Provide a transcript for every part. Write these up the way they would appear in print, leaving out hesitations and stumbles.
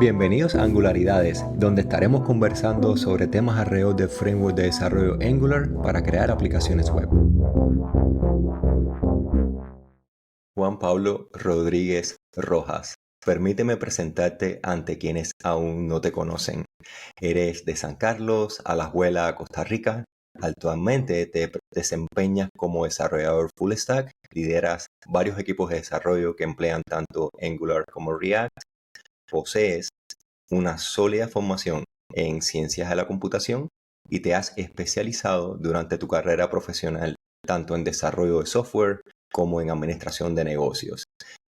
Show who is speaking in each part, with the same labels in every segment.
Speaker 1: Bienvenidos a Angularidades, donde estaremos conversando sobre temas alrededor del framework de desarrollo Angular para crear aplicaciones web. Juan Pablo Rodríguez Rojas, permíteme presentarte ante quienes aún no te conocen. Eres de San Carlos, Alajuela, Costa Rica. Actualmente te desempeñas como desarrollador full stack, lideras varios equipos de desarrollo que emplean tanto Angular como React. Posees una sólida formación en ciencias de la computación y te has especializado durante tu carrera profesional tanto en desarrollo de software como en administración de negocios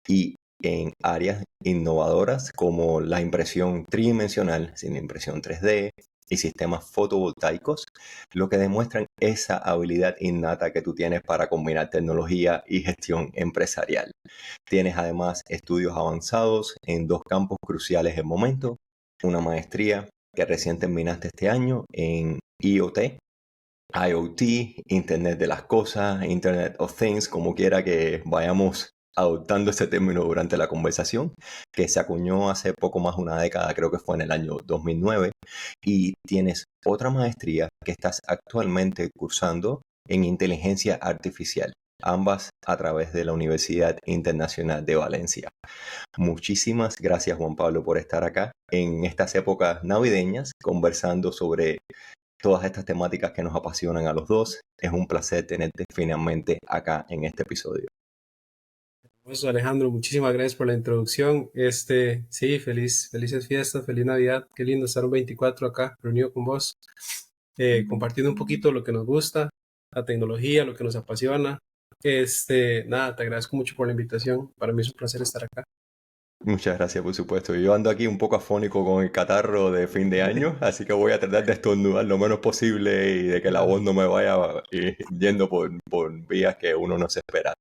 Speaker 1: y en áreas innovadoras como la impresión tridimensional, sin impresión 3D y sistemas fotovoltaicos, lo que demuestran esa habilidad innata que tú tienes para combinar tecnología y gestión empresarial. Tienes además estudios avanzados en dos campos cruciales del momento, una maestría que recién terminaste este año en IoT, Internet de las Cosas, Internet of Things, como quiera que vayamos adoptando ese término durante la conversación, que se acuñó hace poco más de una década, creo que fue en el año 2009, y tienes otra maestría que estás actualmente cursando en inteligencia artificial, ambas a través de la Universidad Internacional de Valencia. Muchísimas gracias, Juan Pablo, por estar acá en estas épocas navideñas conversando sobre todas estas temáticas que nos apasionan a los dos. Es un placer tenerte finalmente acá en este episodio.
Speaker 2: Pues Alejandro, muchísimas gracias por la introducción. Sí, felices fiestas, feliz Navidad. Qué lindo estar un 24 acá, reunido con vos, compartiendo un poquito lo que nos gusta, la tecnología, lo que nos apasiona. Nada, te agradezco mucho por la invitación. Para mí es un placer estar acá.
Speaker 1: Muchas gracias, por supuesto. Yo ando aquí un poco afónico con el catarro de fin de año, así que voy a tratar de estornudar lo menos posible y de que la voz
Speaker 2: Claro.
Speaker 1: no me vaya yendo por vías que uno no se espera.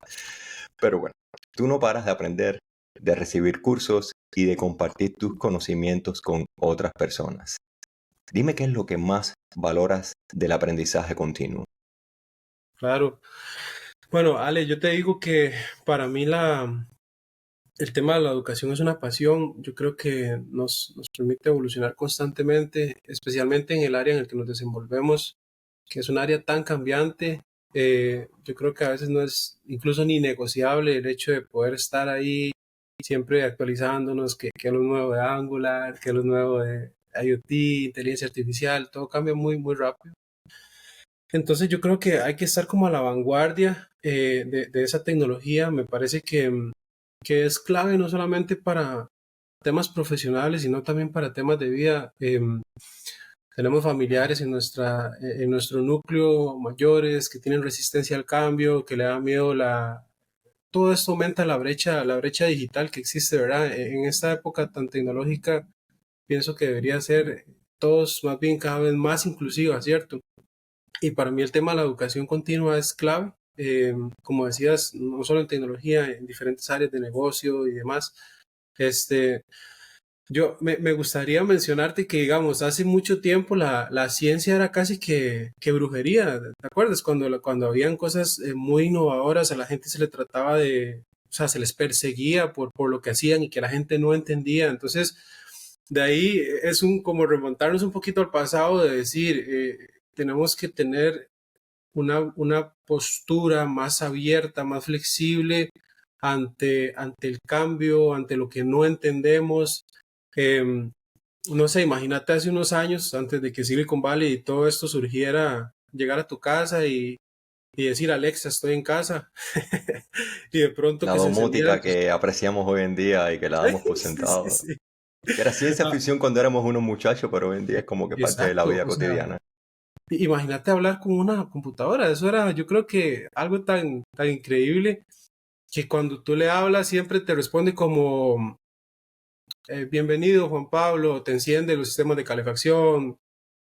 Speaker 1: Pero bueno, tú no paras de aprender, de recibir cursos y de compartir tus conocimientos con otras personas. Dime qué es lo que más valoras del aprendizaje continuo.
Speaker 2: Claro. Bueno, Ale, yo te digo que para mí el tema de la educación es una pasión. Yo creo que nos permite evolucionar constantemente, especialmente en el área en el que nos desenvolvemos, que es un área tan cambiante. Yo creo que a veces no es incluso ni negociable el hecho de poder estar ahí siempre actualizándonos, que es lo nuevo de Angular, que es lo nuevo de IoT, inteligencia artificial, todo cambia muy, muy rápido. Entonces yo creo que hay que estar como a la vanguardia de esa tecnología. Me parece que es clave no solamente para temas profesionales, sino también para temas de vida. Tenemos familiares en nuestro núcleo mayores que tienen resistencia al cambio, que le da miedo todo esto aumenta la brecha digital que existe, ¿verdad? En esta época tan tecnológica, pienso que debería ser todos más bien cada vez más inclusiva, ¿cierto? Y para mí el tema de la educación continua es clave. Como decías, no solo en tecnología, en diferentes áreas de negocio y demás. Este, me gustaría mencionarte que, digamos, hace mucho tiempo la ciencia era casi que brujería. ¿Te acuerdas? Cuando habían cosas muy innovadoras, a la gente se le trataba o sea, se les perseguía por lo que hacían y que la gente no entendía. Entonces, de ahí es como remontarnos un poquito al pasado de decir, tenemos que tener una postura más abierta, más flexible ante el cambio, ante lo que no entendemos. Em, no sé, imagínate hace unos años, antes de que Silicon Valley y todo esto surgiera, llegar a tu casa y decir, Alexa, estoy en casa. Y de pronto
Speaker 1: La
Speaker 2: que se encendieran
Speaker 1: domótica
Speaker 2: tus...
Speaker 1: que apreciamos hoy en día y que la damos por
Speaker 2: Sí, sí,
Speaker 1: sentado.
Speaker 2: sí.
Speaker 1: Que era ciencia
Speaker 2: Ah,
Speaker 1: ficción cuando éramos unos muchachos, pero hoy en día es como que parte de la
Speaker 2: exacto,
Speaker 1: vida
Speaker 2: o sea,
Speaker 1: cotidiana.
Speaker 2: imagínate hablar con una computadora, eso era, yo creo que algo tan increíble que cuando tú le hablas siempre te responde como bienvenido Juan Pablo, te enciende los sistemas de calefacción,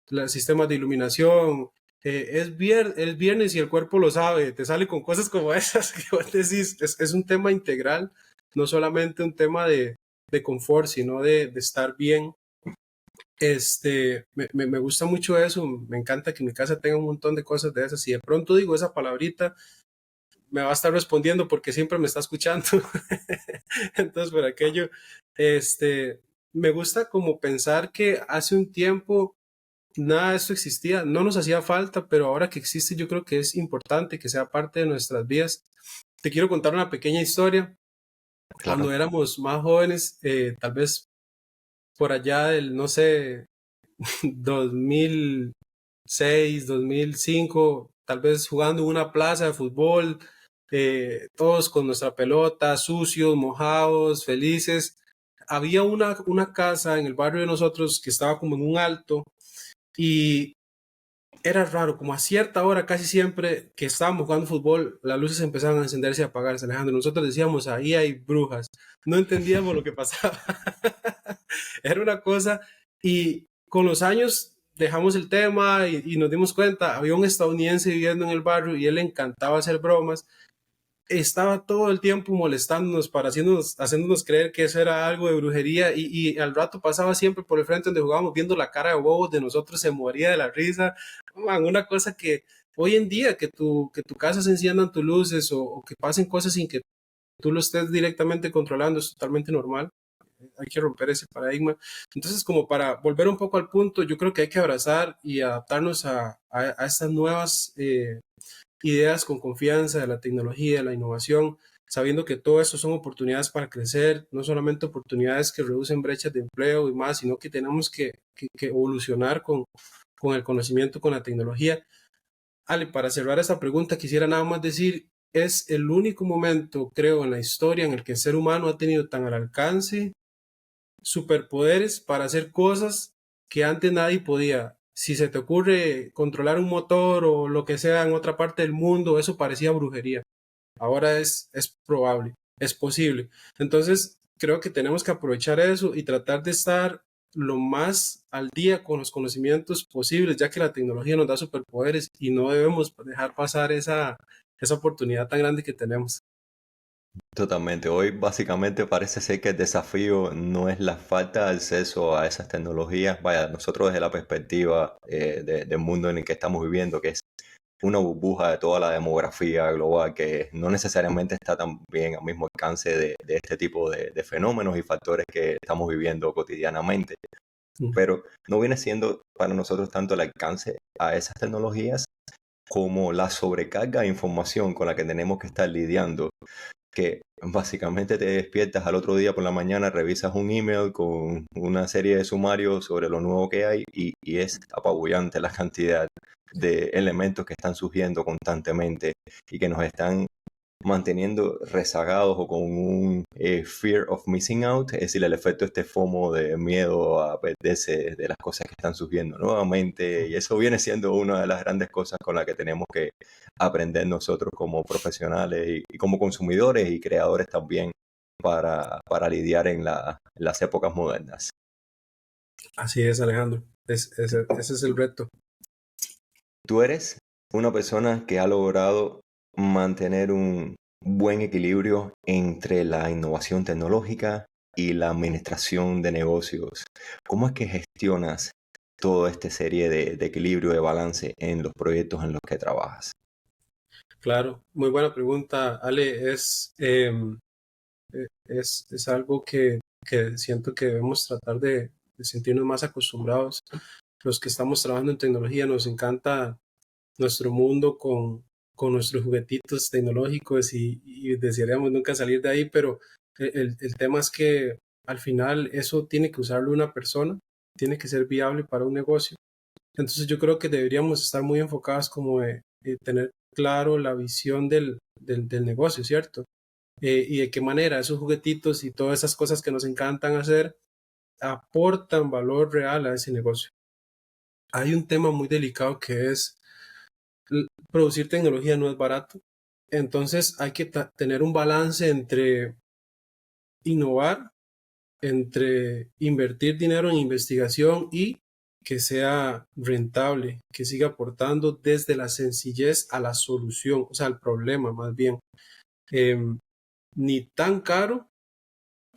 Speaker 2: los sistemas de iluminación, es viernes y el cuerpo lo sabe, te sale con cosas como esas que vos decís, es un tema integral, no solamente un tema de confort, sino de estar bien. Me gusta mucho eso, me encanta que mi casa tenga un montón de cosas de esas. Si de pronto digo esa palabrita, me va a estar respondiendo porque siempre me está escuchando. Entonces, por aquello, este, me gusta como pensar que hace un tiempo nada de esto existía, no nos hacía falta, pero ahora que existe yo creo que es importante que sea parte de nuestras vidas. Te quiero contar una pequeña historia. Cuando
Speaker 1: Claro,
Speaker 2: éramos más jóvenes, tal vez por allá del, no sé, 2006, 2005, tal vez jugando en una plaza de fútbol, todos con nuestra pelota, sucios, mojados, felices. Había una casa en el barrio de nosotros que estaba como en un alto y era raro, como a cierta hora, casi siempre que estábamos jugando fútbol, las luces empezaban a encenderse y a apagarse, Alejandro. Nosotros decíamos, ahí hay brujas. No entendíamos lo que pasaba. Era una cosa, y con los años dejamos el tema y nos dimos cuenta, había un estadounidense viviendo en el barrio y él le encantaba hacer bromas, estaba todo el tiempo molestándonos para haciéndonos creer que eso era algo de brujería y al rato pasaba siempre por el frente donde jugábamos viendo la cara de bobos de nosotros, se moría de la risa. Man, una cosa que hoy en día que tu casa se enciendan tus luces o que pasen cosas sin que tú lo estés directamente controlando es totalmente normal. Hay que romper ese paradigma. Entonces, como para volver un poco al punto, yo creo que hay que abrazar y adaptarnos a estas nuevas ideas con confianza de la tecnología, de la innovación, sabiendo que todo eso son oportunidades para crecer, no solamente oportunidades que reducen brechas de empleo y más, sino que tenemos que evolucionar con el conocimiento, con la tecnología. Ale, para cerrar esta pregunta, quisiera nada más decir, es el único momento, creo, en la historia en el que el ser humano ha tenido tan al alcance superpoderes para hacer cosas que antes nadie podía. Si se te ocurre controlar un motor o lo que sea en otra parte del mundo, eso parecía brujería. Ahora es probable, es posible. Entonces, creo que tenemos que aprovechar eso y tratar de estar lo más al día con los conocimientos posibles, ya que la tecnología nos da superpoderes y no debemos dejar pasar esa oportunidad tan grande que tenemos.
Speaker 1: totalmente. Hoy básicamente parece ser que el desafío no es la falta de acceso a esas tecnologías. Vaya, nosotros desde la perspectiva del mundo en el que estamos viviendo, que es una burbuja de toda la demografía global que no necesariamente está también al mismo alcance de este tipo de fenómenos y factores que estamos viviendo cotidianamente. Pero no viene siendo para nosotros tanto el alcance a esas tecnologías como la sobrecarga de información con la que tenemos que estar lidiando, que básicamente te despiertas al otro día por la mañana, revisas un email con una serie de sumarios sobre lo nuevo que hay y es apabullante la cantidad de elementos que están surgiendo constantemente y que nos están manteniendo rezagados o con un fear of missing out, es decir, el efecto este FOMO de miedo a perderse de las cosas que están surgiendo nuevamente, y eso viene siendo una de las grandes cosas con las que tenemos que aprender nosotros como profesionales y como consumidores y creadores también para lidiar en las épocas modernas.
Speaker 2: Así es, Alejandro. Ese es el reto.
Speaker 1: Tú eres una persona que ha logrado mantener un buen equilibrio entre la innovación tecnológica y la administración de negocios. ¿Cómo es que gestionas toda esta serie de equilibrio, de balance en los proyectos en los que trabajas?
Speaker 2: Claro, muy buena pregunta, Ale. Es algo que siento que debemos tratar de sentirnos más acostumbrados. Los que estamos trabajando en tecnología nos encanta nuestro mundo con nuestros juguetitos tecnológicos y desearíamos nunca salir de ahí, pero el tema es que al final eso tiene que usarlo una persona, tiene que ser viable para un negocio. Entonces yo creo que deberíamos estar muy enfocados como de tener claro la visión del negocio, ¿cierto? Y de qué manera esos juguetitos y todas esas cosas que nos encantan hacer aportan valor real a ese negocio. Hay un tema muy delicado que es producir tecnología no es barato, entonces hay que tener un balance entre innovar, entre invertir dinero en investigación y que sea rentable, que siga aportando desde la sencillez a la solución, o sea, al problema más bien. Em, Ni tan caro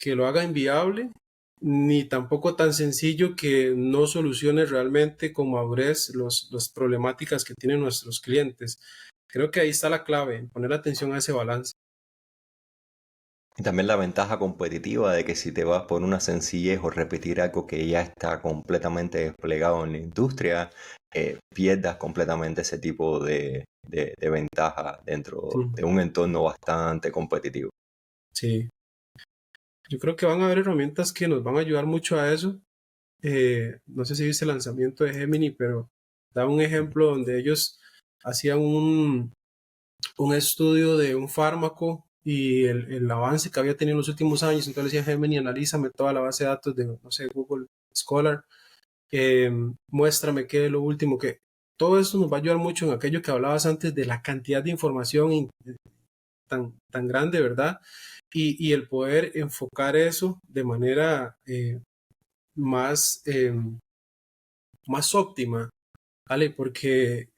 Speaker 2: que lo haga inviable, ni tampoco tan sencillo que no solucione realmente con madurez las problemáticas que tienen nuestros clientes. Creo que ahí está la clave, poner atención a ese balance.
Speaker 1: Y también la ventaja competitiva de que si te vas por una sencillez o repetir algo que ya está completamente desplegado en la industria, pierdas completamente ese tipo de ventaja
Speaker 2: Sí,
Speaker 1: dentro de un entorno bastante competitivo.
Speaker 2: sí. Yo creo que van a haber herramientas que nos van a ayudar mucho a eso. No sé si viste el lanzamiento de Gemini, pero da un ejemplo donde ellos hacían un estudio de un fármaco y el avance que había tenido en los últimos años. Entonces decía Gemini, analízame toda la base de datos de, no sé, Google Scholar, muéstrame qué es lo último que... Todo esto nos va a ayudar mucho en aquello que hablabas antes de la cantidad de información tan grande, ¿verdad? Y el poder enfocar eso de manera más, más óptima, ¿vale? Porque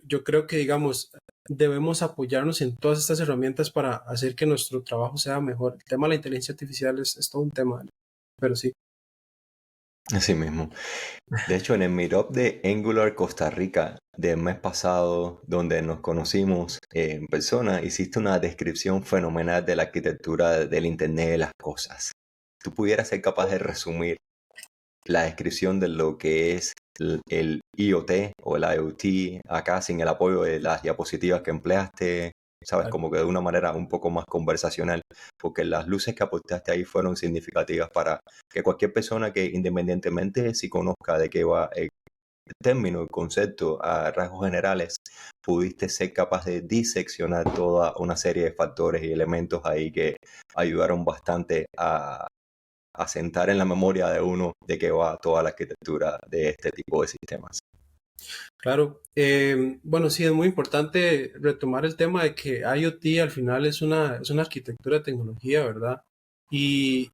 Speaker 2: yo creo que, digamos, debemos apoyarnos en todas estas herramientas para hacer que nuestro trabajo sea mejor. El tema de la inteligencia artificial es todo un tema, ¿vale? Pero sí,
Speaker 1: Así mismo. De hecho, en el Meetup de Angular Costa Rica del mes pasado, donde nos conocimos en persona, hiciste una descripción fenomenal de la arquitectura del Internet de las cosas. ¿Tú pudieras ser capaz de resumir la descripción de lo que es el IoT o el IoT acá sin el apoyo de las diapositivas que empleaste? Sabes,
Speaker 2: claro.
Speaker 1: como que de una manera un poco más conversacional, porque las luces que aportaste ahí fueron significativas para que cualquier persona que independientemente si conozca de qué va el término, el concepto a rasgos generales, pudiste ser capaz de diseccionar toda una serie de factores y elementos ahí que ayudaron bastante a asentar en la memoria de uno de qué va toda la arquitectura de este tipo de sistemas.
Speaker 2: Claro, bueno, sí, es muy importante retomar el tema de que IoT al final es una arquitectura de tecnología, ¿verdad? Y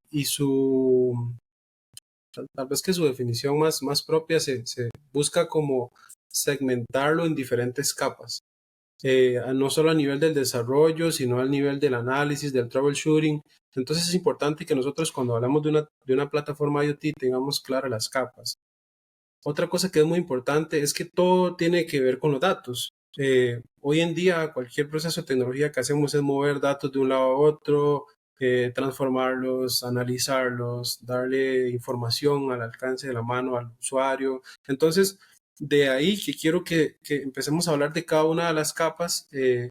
Speaker 2: tal vez que su definición más propia se busca como segmentarlo en diferentes capas, no solo a nivel del desarrollo, sino al nivel del análisis, del troubleshooting. Entonces es importante que nosotros cuando hablamos de una plataforma IoT tengamos claras las capas. Otra cosa que es muy importante es que todo tiene que ver con los datos. Hoy en día cualquier proceso de tecnología que hacemos es mover datos de un lado a otro, transformarlos, analizarlos, darle información al alcance de la mano al usuario. Entonces, de ahí que quiero que empecemos a hablar de cada una de las capas.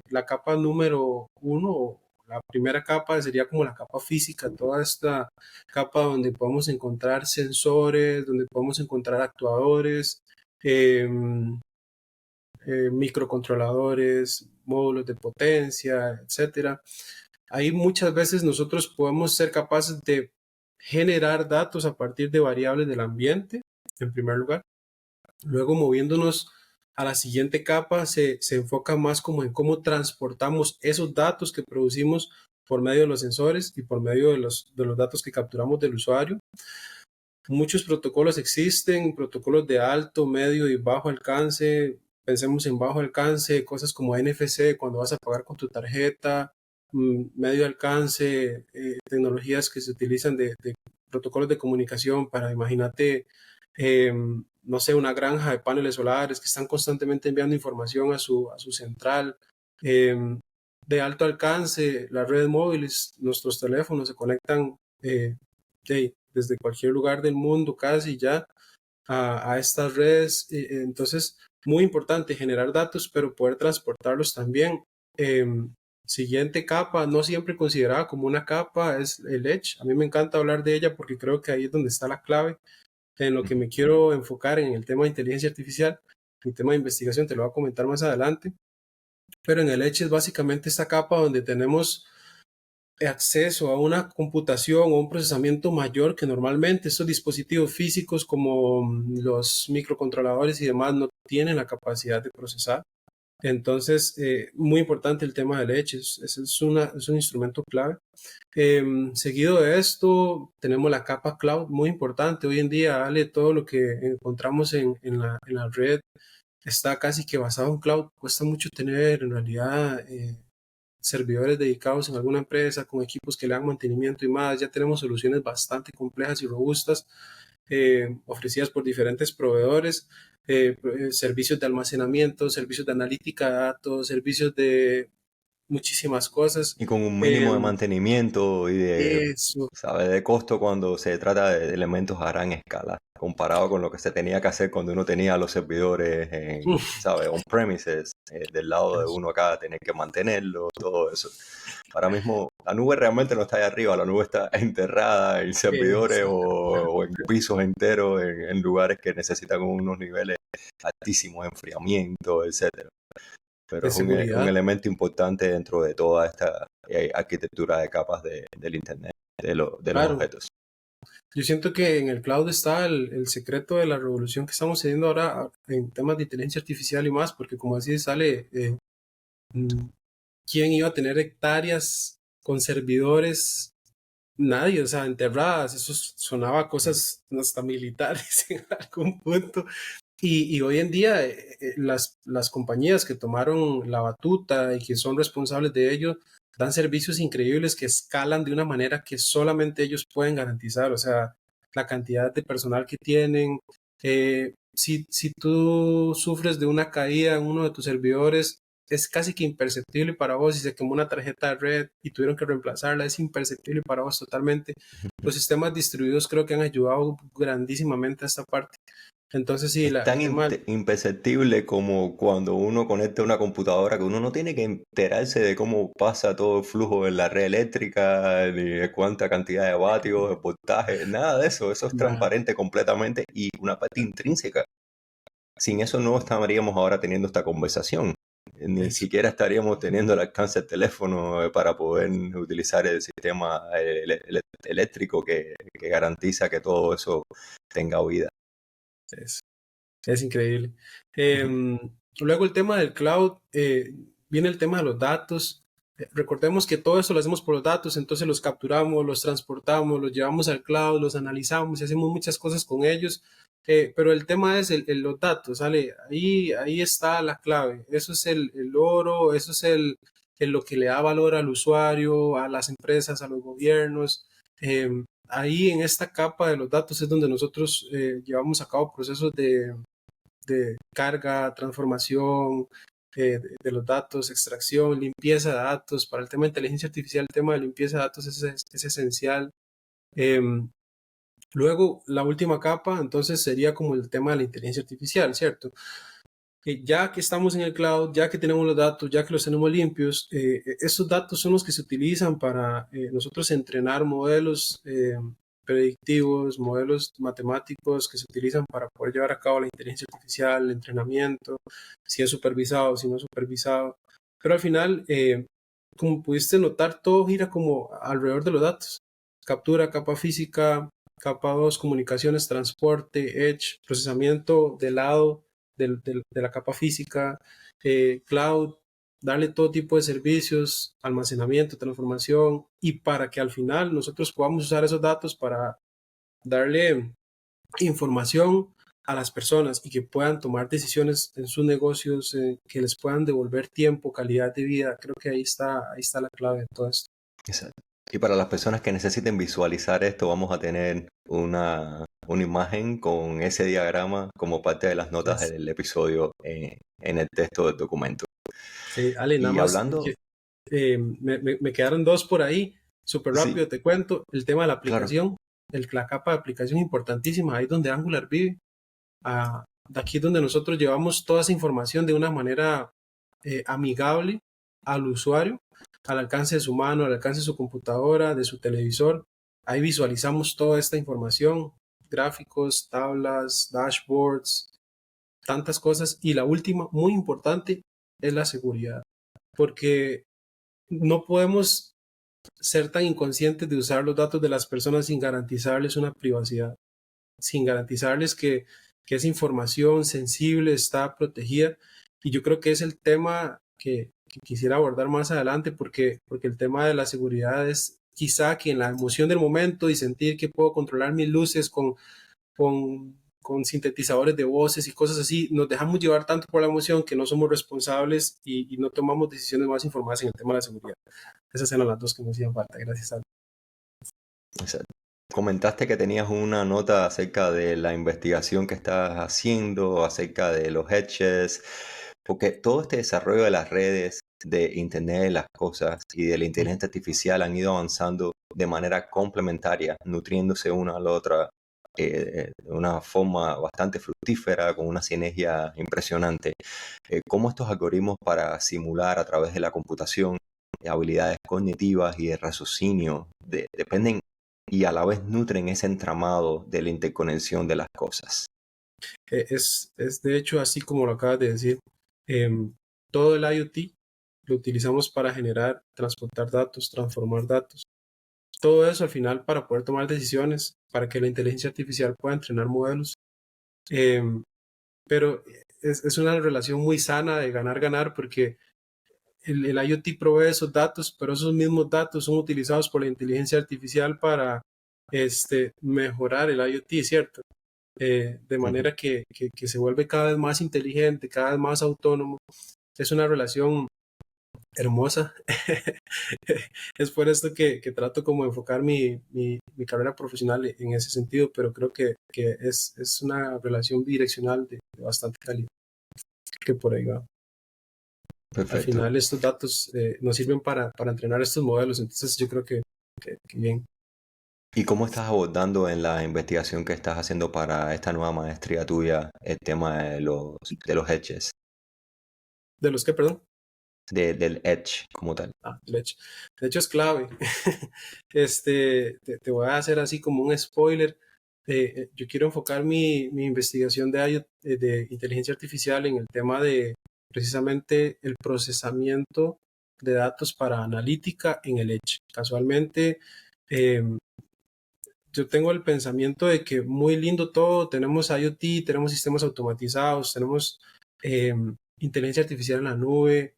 Speaker 2: La capa número uno, o la primera capa sería como la capa física, toda esta capa donde podemos encontrar sensores, donde podemos encontrar actuadores, eh, microcontroladores, módulos de potencia, etcétera. Ahí muchas veces nosotros podemos ser capaces de generar datos a partir de variables del ambiente, en primer lugar. Luego, moviéndonos a la siguiente capa, se enfoca más como en cómo transportamos esos datos que producimos por medio de los sensores y por medio de los datos que capturamos del usuario. Muchos protocolos existen, protocolos de alto, medio y bajo alcance. Pensemos en bajo alcance, cosas como NFC, cuando vas a pagar con tu tarjeta, medio alcance, tecnologías que se utilizan de protocolos de comunicación para, imagínate, no sé, una granja de paneles solares que están constantemente enviando información a su central. Eh, de alto alcance, las redes móviles, nuestros teléfonos se conectan desde cualquier lugar del mundo casi ya a estas redes. Entonces, muy importante generar datos, pero poder transportarlos también. Siguiente capa, no siempre considerada como una capa, es el Edge. A mí me encanta hablar de ella porque creo que ahí es donde está la clave en lo que me quiero enfocar en el tema de inteligencia artificial. Mi tema de investigación te lo voy a comentar más adelante. Pero en el Edge es básicamente esta capa donde tenemos acceso a una computación o un procesamiento mayor que normalmente estos dispositivos físicos como los microcontroladores y demás no tienen la capacidad de procesar. Entonces, muy importante el tema del Edge, es un instrumento clave. Seguido de esto, tenemos la capa cloud, muy importante. Hoy en día, Ale, todo lo que encontramos en la red está casi que basado en cloud. Cuesta mucho tener en realidad servidores dedicados en alguna empresa con equipos que le dan mantenimiento y más. Ya tenemos soluciones bastante complejas y robustas ofrecidas por diferentes proveedores, servicios de almacenamiento, servicios de analítica de datos, servicios muchísimas cosas.
Speaker 1: Y con un mínimo de
Speaker 2: Em,
Speaker 1: mantenimiento y de,
Speaker 2: eso,
Speaker 1: ¿sabes? De costo cuando se trata de elementos a gran escala, comparado con lo que se tenía que hacer cuando uno tenía los servidores en, ¿sabes? On-premises, del lado de
Speaker 2: eso,
Speaker 1: uno acá, tener que mantenerlo, todo eso. Ahora mismo la nube realmente no está ahí arriba, la nube está enterrada en servidores o en pisos enteros, en lugares que necesitan unos niveles altísimos de enfriamiento, etcétera. Pero
Speaker 2: de
Speaker 1: es un
Speaker 2: seguridad.
Speaker 1: elemento importante dentro de toda esta arquitectura de capas del Internet, de los
Speaker 2: Claro,
Speaker 1: objetos.
Speaker 2: yo siento que en el cloud está el secreto de la revolución que estamos teniendo ahora en temas de inteligencia artificial y más, porque como así sale, mm, ¿quién iba a tener hectáreas con servidores? Nadie, o sea, enterradas, eso sonaba a cosas hasta militares en algún punto. Y hoy en día las compañías que tomaron la batuta y que son responsables de ello dan servicios increíbles que escalan de una manera que solamente ellos pueden garantizar. O sea, la cantidad de personal que tienen. Si tú sufres de una caída en uno de tus servidores, es casi que imperceptible para vos. Si se quemó una tarjeta de red y tuvieron que reemplazarla, es imperceptible para vos totalmente. Los sistemas distribuidos creo que han ayudado grandísimamente a esta parte. Entonces sí,
Speaker 1: Es
Speaker 2: el
Speaker 1: tan
Speaker 2: tema,
Speaker 1: imperceptible como cuando uno conecta una computadora que uno no tiene que enterarse de cómo pasa todo el flujo en la red eléctrica, ni de cuánta cantidad de vatios, de voltaje, nada de eso. Eso es
Speaker 2: nada,
Speaker 1: transparente completamente y una parte intrínseca. Sin eso no estaríamos ahora teniendo esta conversación. Ni
Speaker 2: eso,
Speaker 1: siquiera estaríamos teniendo el alcance del teléfono para poder utilizar el sistema eléctrico que garantiza que todo eso tenga vida.
Speaker 2: es, es increíble.
Speaker 1: Ujú.
Speaker 2: Luego el tema del cloud, viene el tema de los datos. Recordemos que todo eso lo hacemos por los datos, entonces los capturamos, los transportamos, los llevamos al cloud, los analizamos y hacemos muchas cosas con ellos. Pero el tema es los datos, ¿sale? Ahí está la clave. Eso es el oro, eso es lo que le da valor al usuario, a las empresas, a los gobiernos. Ahí en esta capa de los datos es donde nosotros llevamos a cabo procesos de carga, transformación de los datos, extracción, limpieza de datos. Para el tema de inteligencia artificial, el tema de limpieza de datos es esencial. Eh, Luego, la última capa, entonces, sería como el tema de la inteligencia artificial, ¿cierto? Ya que estamos en el cloud, ya que tenemos los datos, ya que los tenemos limpios, esos datos son los que se utilizan para nosotros entrenar modelos predictivos, modelos matemáticos que se utilizan para poder llevar a cabo la inteligencia artificial, el entrenamiento, si es supervisado, si no es supervisado. Pero al final, como pudiste notar, todo gira como alrededor de los datos. Captura, capa física, capa 2, comunicaciones, transporte, edge, procesamiento de lado de la capa física, cloud, darle todo tipo de servicios, almacenamiento, transformación, y para que al final nosotros podamos usar esos datos para darle información a las personas y que puedan tomar decisiones en sus negocios, que les puedan devolver tiempo, calidad de vida. Creo que ahí está la clave de todo esto.
Speaker 1: Exacto. Y para las personas que necesiten visualizar esto, vamos a tener una imagen con ese diagrama como parte de las notas
Speaker 2: Es,
Speaker 1: del episodio en el texto del documento.
Speaker 2: sí, Ale, nada
Speaker 1: Y
Speaker 2: más,
Speaker 1: hablando,
Speaker 2: me quedaron dos por ahí, súper
Speaker 1: sí,
Speaker 2: rápido te cuento, el tema de la
Speaker 1: claro,
Speaker 2: aplicación, la capa de aplicación importantísima, ahí donde Angular vive, de aquí donde nosotros llevamos toda esa información de una manera amigable al usuario, al alcance de su mano, al alcance de su computadora, de su televisor. Ahí visualizamos toda esta información, gráficos, tablas, dashboards, tantas cosas. Y la última, muy importante, es la seguridad, porque no podemos ser tan inconscientes de usar los datos de las personas sin garantizarles una privacidad, sin garantizarles que esa información sensible está protegida. Y yo creo que es el tema que quisiera abordar más adelante, porque el tema de la seguridad es quizá que en la emoción del momento y sentir que puedo controlar mis luces con sintetizadores de voces y cosas así, nos dejamos llevar tanto por la emoción que no somos responsables y no tomamos decisiones más informadas en el tema de la seguridad. Esas eran las dos que me hacían falta. Gracias a
Speaker 1: exacto. Comentaste que tenías una nota acerca de la investigación que estás haciendo, acerca de los hedges, porque todo este desarrollo de las redes de Internet de las cosas y de la inteligencia artificial han ido avanzando de manera complementaria, nutriéndose una a la otra de una forma bastante fructífera, con una sinergia impresionante. Cómo estos algoritmos para simular a través de la computación habilidades cognitivas y de raciocinio dependen y a la vez nutren ese entramado de la interconexión de las cosas.
Speaker 2: Es de hecho así como lo acabas de decir. Todo el IoT lo utilizamos para generar, transportar datos, transformar datos. Todo eso al final para poder tomar decisiones, para que la inteligencia artificial pueda entrenar modelos. Em, pero es una relación muy sana de ganar-ganar porque el IoT provee esos datos, pero esos mismos datos son utilizados por la inteligencia artificial para mejorar el IoT, ¿cierto? De
Speaker 1: Ujú.
Speaker 2: manera que se vuelve cada vez más inteligente, cada vez más autónomo. Es una relación hermosa. Es por esto que trato como de enfocar mi carrera profesional en ese sentido, pero creo que es una relación bidireccional de bastante calidad, que por ahí va. Al
Speaker 1: Perfecto.
Speaker 2: final estos datos nos sirven para entrenar estos modelos, entonces yo creo que bien.
Speaker 1: ¿Y cómo estás abordando en la investigación que estás haciendo para esta nueva maestría tuya el tema de los edges,
Speaker 2: ¿De los que, perdón?
Speaker 1: del edge como tal?
Speaker 2: De hecho es clave. Te voy a hacer así como un spoiler. Yo quiero enfocar mi investigación de inteligencia artificial en el tema de precisamente el procesamiento de datos para analítica en el Edge. Casualmente, eh, yo tengo el pensamiento de que muy lindo todo, tenemos IoT, tenemos sistemas automatizados, tenemos eh, inteligencia artificial en la nube,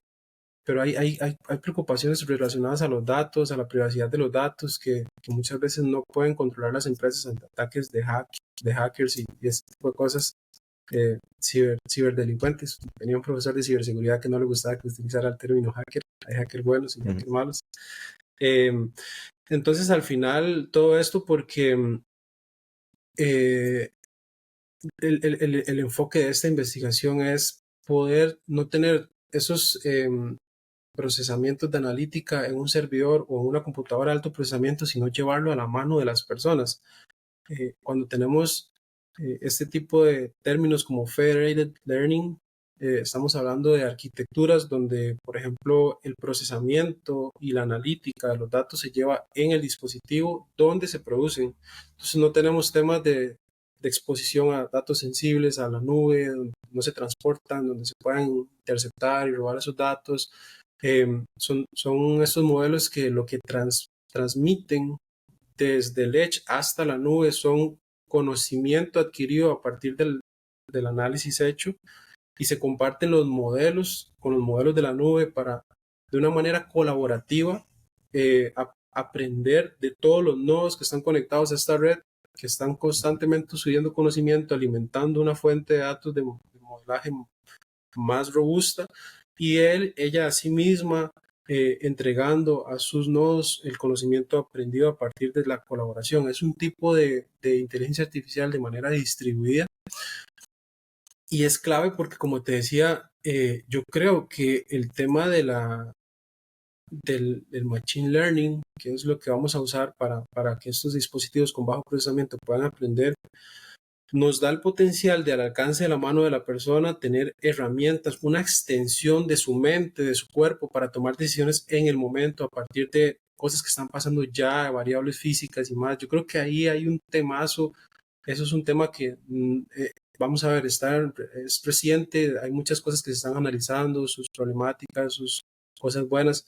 Speaker 2: pero hay preocupaciones relacionadas a los datos, a la privacidad de los datos, que muchas veces no pueden controlar las empresas ante ataques de hackers y ese tipo de cosas, ciberdelincuentes. Tenía un profesor de ciberseguridad que no le gustaba que utilizara el término hacker. Hay hackers buenos y
Speaker 1: Ujú.
Speaker 2: hackers malos. Eh, entonces, al final, todo esto porque eh, el enfoque de esta investigación es poder no tener esos procesamientos de analítica en un servidor o en una computadora de alto procesamiento, sino llevarlo a la mano de las personas. Cuando tenemos este tipo de términos como federated learning, estamos hablando de arquitecturas donde, por ejemplo, el procesamiento y la analítica de los datos se lleva en el dispositivo donde se producen. Entonces no tenemos temas de exposición a datos sensibles, a la nube, donde no se transportan, donde se puedan interceptar y robar esos datos. Son estos modelos que lo que transmiten desde el Edge hasta la nube son conocimiento adquirido a partir del análisis hecho y se comparten los modelos con los modelos de la nube para de una manera colaborativa aprender de todos los nodos que están conectados a esta red, que están constantemente subiendo conocimiento, alimentando una fuente de datos de modelaje más robusta y ella a sí misma entregando a sus nodos el conocimiento aprendido a partir de la colaboración. Es un tipo de inteligencia artificial de manera distribuida y es clave porque, como te decía, yo creo que el tema del machine learning, que es lo que vamos a usar para que estos dispositivos con bajo procesamiento puedan aprender, nos da el potencial de al alcance de la mano de la persona tener herramientas, una extensión de su mente, de su cuerpo para tomar decisiones en el momento a partir de cosas que están pasando ya, variables físicas y más. Yo creo que ahí hay un temazo, eso es un tema que vamos a ver, es reciente, hay muchas cosas que se están analizando, sus problemáticas, sus cosas buenas.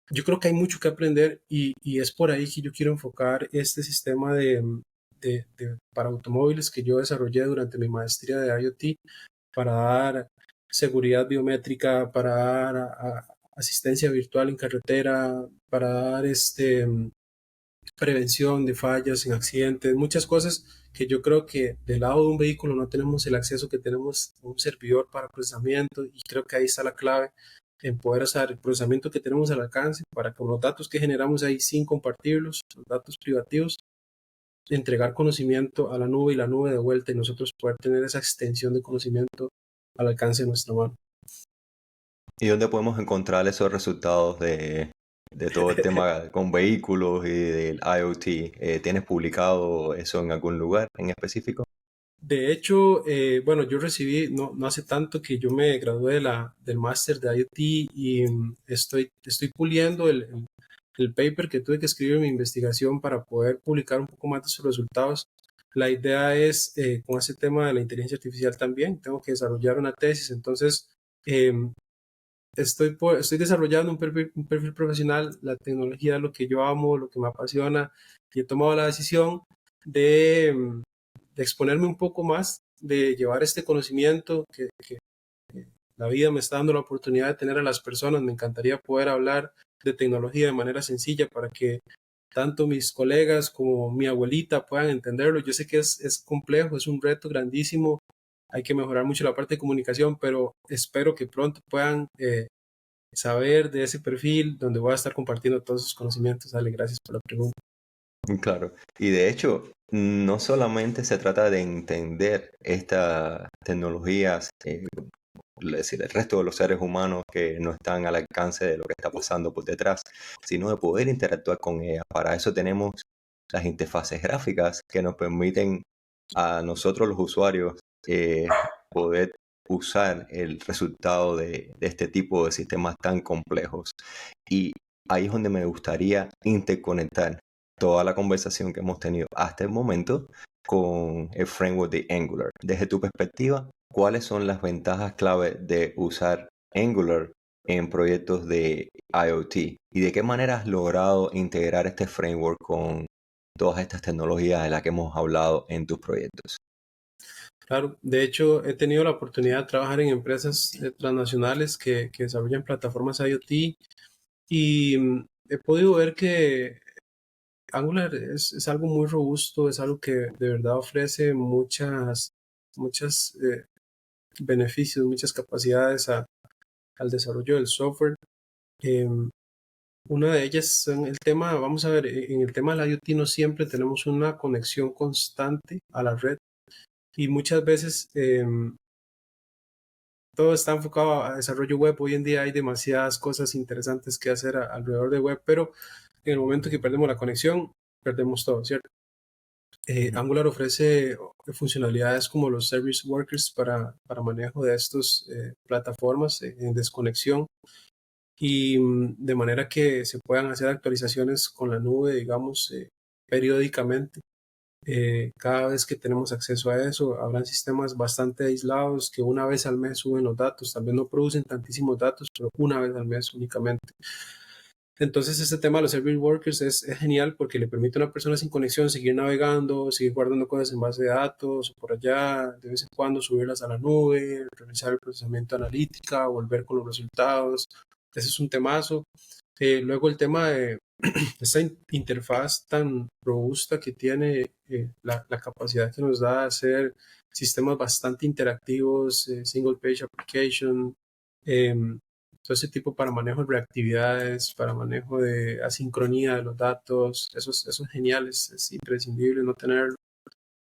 Speaker 2: Yo creo que hay mucho que aprender y es por ahí que yo quiero enfocar este sistema para automóviles que yo desarrollé durante mi maestría de IoT para dar seguridad biométrica, para dar asistencia virtual en carretera, para dar prevención de fallas en accidentes, muchas cosas que yo creo que del lado de un vehículo no tenemos el acceso que tenemos a un servidor para procesamiento y creo que ahí está la clave en poder hacer el procesamiento que tenemos al alcance para que los datos que generamos ahí sin compartirlos, los datos privativos, entregar conocimiento a la nube y la nube de vuelta y nosotros poder tener esa extensión de conocimiento al alcance de nuestra mano.
Speaker 1: ¿Y dónde podemos encontrar esos resultados de todo el tema con vehículos y del IoT? ¿Tienes publicado eso en algún lugar en específico?
Speaker 2: De hecho, bueno, yo recibí, no hace tanto que yo me gradué del máster de IoT y estoy puliendo el paper que tuve que escribir en mi investigación para poder publicar un poco más de sus resultados. La idea es, con ese tema de la inteligencia artificial también, tengo que desarrollar una tesis, entonces em, estoy desarrollando un perfil profesional, la tecnología es lo que yo amo, lo que me apasiona, y he tomado la decisión de exponerme un poco más, de llevar este conocimiento que la vida me está dando la oportunidad de tener a las personas. Me encantaría poder hablar de tecnología de manera sencilla para que tanto mis colegas como mi abuelita puedan entenderlo. Yo sé que es complejo, es un reto grandísimo, hay que mejorar mucho la parte de comunicación, pero espero que pronto puedan saber de ese perfil donde voy a estar compartiendo todos sus conocimientos. Ale, gracias por la pregunta.
Speaker 1: Claro. Y de hecho, no solamente se trata de entender estas tecnologías, es decir, el resto de los seres humanos que no están al alcance de lo que está pasando por detrás, sino de poder interactuar con ellas. Para eso tenemos las interfaces gráficas que nos permiten a nosotros los usuarios poder usar el resultado de este tipo de sistemas tan complejos. Y ahí es donde me gustaría interconectar toda la conversación que hemos tenido hasta el momento con el framework de Angular. Desde tu perspectiva, ¿cuáles son las ventajas clave de usar Angular en proyectos de IoT? ¿Y de qué manera has logrado integrar este framework con todas estas tecnologías de las que hemos hablado en tus proyectos?
Speaker 2: Claro, de hecho he tenido la oportunidad de trabajar en empresas transnacionales que desarrollan plataformas IoT y he podido ver que Angular es algo muy robusto, es algo que de verdad ofrece muchas beneficios, muchas capacidades al desarrollo del software. Em, una de ellas son el tema, vamos a ver, en el tema del IoT no siempre tenemos una conexión constante a la red y muchas veces todo está enfocado a desarrollo web. Hoy en día hay demasiadas cosas interesantes que hacer alrededor de web, pero en el momento que perdemos la conexión, perdemos todo, ¿cierto? Angular ofrece funcionalidades como los service workers para manejo de estas plataformas en desconexión y de manera que se puedan hacer actualizaciones con la nube, digamos, periódicamente. Cada vez que tenemos acceso a eso, habrán sistemas bastante aislados que una vez al mes suben los datos, tal vez no producen tantísimos datos, pero una vez al mes únicamente. Entonces, este tema de los service workers es genial porque le permite a una persona sin conexión seguir navegando, seguir guardando cosas en base de datos o por allá, de vez en cuando subirlas a la nube, realizar el procesamiento analítica, volver con los resultados. Ese es un temazo. Luego el tema de esta interfaz tan robusta que tiene, la capacidad que nos da de hacer sistemas bastante interactivos, single page application, em, todo ese tipo para manejo de reactividades, para manejo de asincronía de los datos, eso es genial, es imprescindible no tenerlo,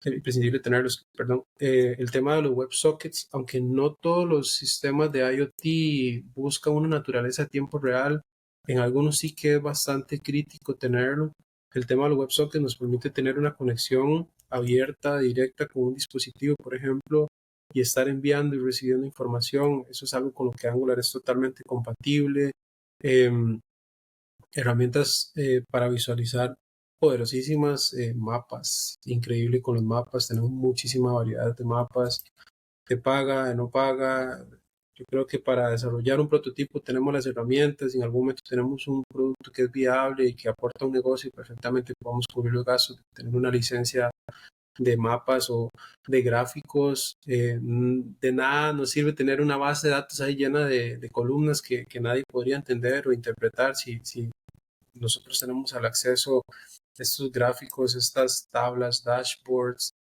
Speaker 2: imprescindible tenerlos, perdón. El tema de los WebSockets, aunque no todos los sistemas de IoT buscan una naturaleza a tiempo real, en algunos sí que es bastante crítico tenerlo. El tema de los WebSockets nos permite tener una conexión abierta, directa con un dispositivo, por ejemplo, y estar enviando y recibiendo información. Eso es algo con lo que Angular es totalmente compatible. Em, Herramientas para visualizar poderosísimas, mapas, increíble con los mapas, tenemos muchísima variedad de mapas, de paga, de no paga. Yo creo que para desarrollar un prototipo tenemos las herramientas, y en algún momento tenemos un producto que es viable y que aporta un negocio, y perfectamente podemos cubrir los gastos de tener una licencia de mapas o de gráficos. De nada nos sirve tener una base de datos ahí llena de columnas que nadie podría entender o interpretar si nosotros tenemos el acceso a estos gráficos, estas tablas, dashboards.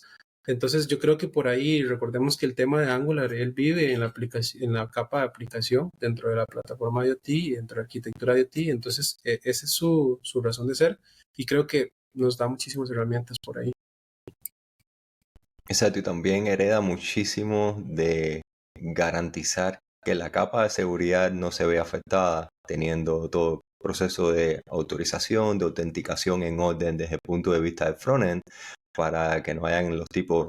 Speaker 2: Entonces yo creo que por ahí recordemos que el tema de Angular, él vive en la aplicación, en la capa de aplicación dentro de la plataforma IoT y dentro de la arquitectura IoT. Entonces esa es su razón de ser y creo que nos da muchísimas herramientas por ahí.
Speaker 1: Exacto, y también hereda muchísimo de garantizar que la capa de seguridad no se vea afectada, teniendo todo proceso de autorización, de autenticación en orden desde el punto de vista del frontend, para que no hayan los tipos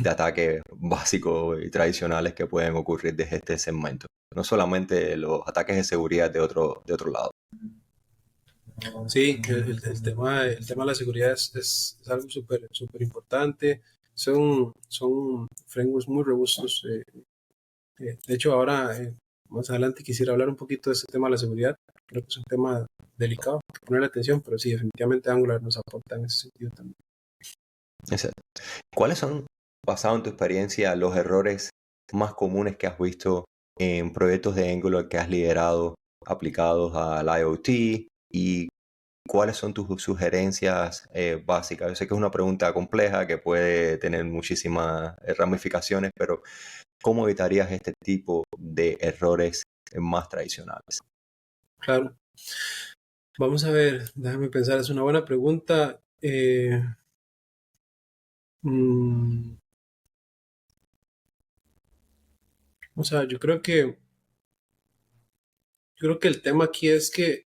Speaker 1: de ataques básicos y tradicionales que pueden ocurrir desde este segmento. No solamente los ataques de seguridad de otro lado.
Speaker 2: Sí, el tema de la seguridad es algo súper súper importante. Son frameworks muy robustos. De hecho, ahora, más adelante, quisiera hablar un poquito de ese tema de la seguridad. Creo que es un tema delicado, hay que ponerle atención, pero sí, definitivamente Angular nos aporta en ese sentido también.
Speaker 1: Exacto. ¿Cuáles son, basado en tu experiencia, los errores más comunes que has visto en proyectos de Angular que has liderado aplicados al IoT? ¿Y cuáles son tus sugerencias básicas? Yo sé que es una pregunta compleja que puede tener muchísimas ramificaciones, pero ¿cómo evitarías este tipo de errores más tradicionales?
Speaker 2: Claro. Vamos a ver, déjame pensar, es una buena pregunta. Mm, o sea, yo creo que el tema aquí es que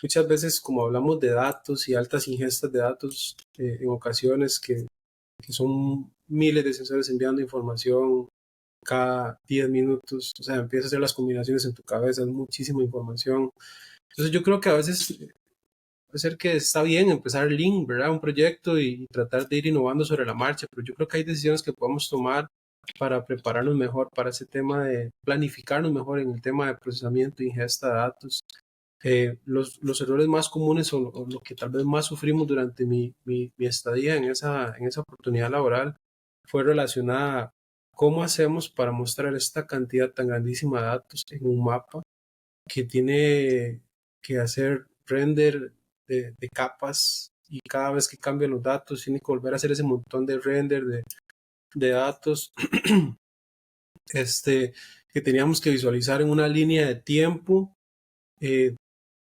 Speaker 2: muchas veces como hablamos de datos y altas ingestas de datos, en ocasiones que son miles de sensores enviando información cada 10 minutos, o sea, empiezas a hacer las combinaciones en tu cabeza, es muchísima información. Entonces yo creo que a veces puede ser que está bien empezar Lean, ¿verdad? Un proyecto y tratar de ir innovando sobre la marcha, pero yo creo que hay decisiones que podemos tomar para prepararnos mejor para ese tema de planificarnos mejor en el tema de procesamiento e ingesta de datos. Los errores más comunes o lo que tal vez más sufrimos durante mi estadía en esa oportunidad laboral fue relacionada a cómo hacemos para mostrar esta cantidad tan grandísima de datos en un mapa que tiene que hacer render de capas y cada vez que cambian los datos tiene que volver a hacer ese montón de render de datos este, que teníamos que visualizar en una línea de tiempo eh,